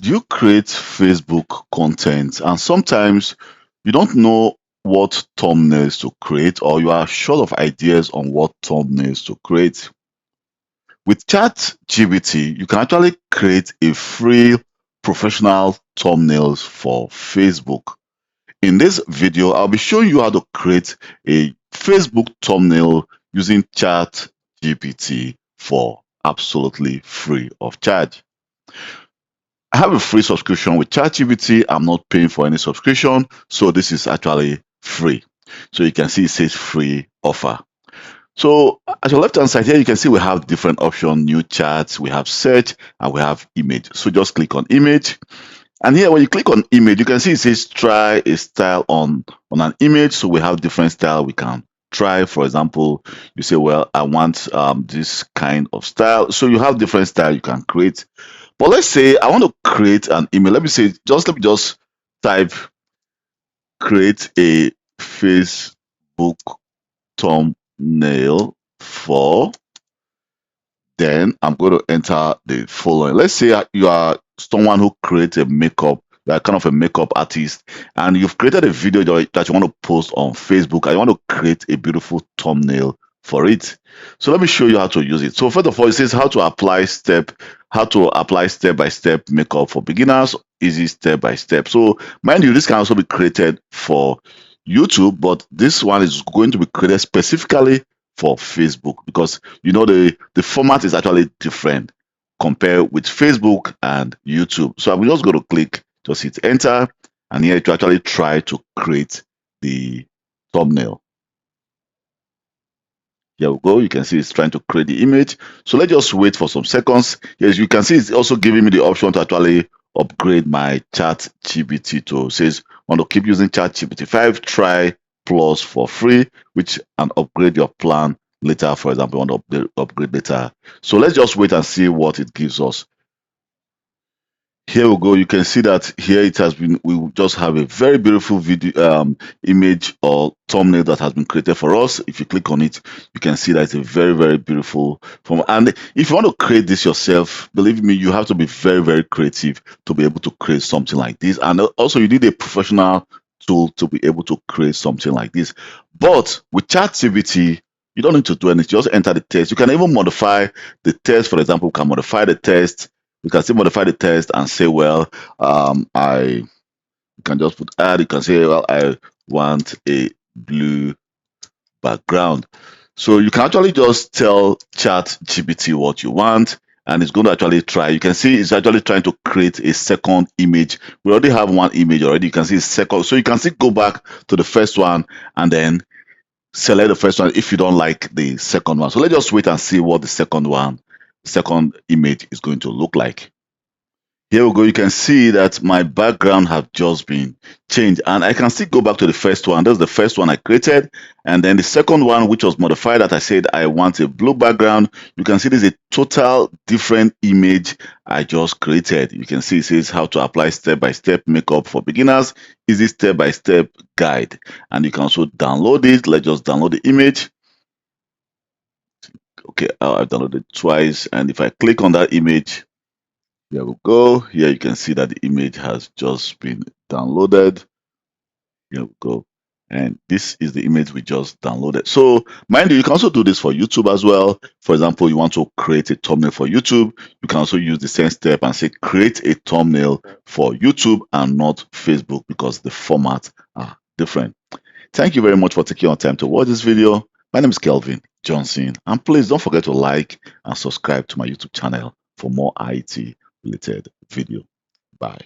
You create Facebook content and sometimes you don't know what thumbnails to create or you are short of ideas on what thumbnails to create. With ChatGPT, you can actually create a free professional thumbnails for Facebook. In this video, I'll be showing you how to create a Facebook thumbnail using ChatGPT for absolutely free of charge. I have a free subscription with ChatGPT. I'm not paying for any subscription, so this is actually free. So you can see it says free offer. So at your left hand side here, you can see we have different options, new charts, we have search, and we have image. So just click on image. And here, when you click on image, you can see it says try a style on an image. So we have different style we can try. For example, you say, well, I want this kind of style. So you have different style you can create. But let's say I want to create an image. Let me just type create a Facebook thumbnail for, then I'm going to enter the following. Let's say you are someone who creates a makeup, you are kind of a makeup artist, and you've created a video that you want to post on Facebook, and you want to create a beautiful thumbnail for it. So let me show you how to use it. So first of all, it says how to apply step-by-step makeup for beginners, easy step-by-step. So mind you, this can also be created for YouTube, but this one is going to be created specifically for Facebook because you know the format is actually different compared with Facebook and YouTube. So I'm just going to just hit enter, and here to actually try to create the thumbnail. Here we go. You can see it's trying to create the image. So let's just wait for some seconds. Yes, you can see it's also giving me the option to actually upgrade my chat GPT to says want to keep using chat GPT 5, try plus for free, which and upgrade your plan later. For example, want to upgrade later. So let's just wait and see what it gives us. Here we go. You can see that here it has been, we just have a very beautiful video, image or thumbnail that has been created for us. If you click on it, you can see that it's a very, very beautiful form. And if you want to create this yourself, believe me, you have to be very, very creative to be able to create something like this. And also you need a professional tool to be able to create something like this. But with ChatGPT, you don't need to do anything. Just enter the text. You can even modify the text. For example, you can modify the text. You can still modify the text and say, well, you can just put add. You can say, well, I want a blue background. So you can actually just tell Chat GPT what you want, and it's going to actually try. You can see it's actually trying to create a second image. We already have one image already. You can see second. So you can still go back to the first one and then select the first one if you don't like the second one. So let's just wait and see what the second image is going to look like. Here we go. You can see that my background have just been changed, and I can still go back to the first one. That's the first one I created, and then the second one, which was modified, that I said I want a blue background. You can see there's a total different image I just created. You can see it says how to apply step-by-step makeup for beginners, easy step-by-step guide, and you can also download it. Let's just download the image. Okay, I've downloaded it twice, and if I click on that image, there we go. Here you can see that the image has just been downloaded. Here we go. And this is the image we just downloaded. So mind you, you can also do this for YouTube as well. For example, you want to create a thumbnail for YouTube. You can also use the same step and say create a thumbnail for YouTube and not Facebook because the formats are different. Thank you very much for taking your time to watch this video. My name is Kelvin Johnson. And please don't forget to like and subscribe to my YouTube channel for more IT related video. Bye.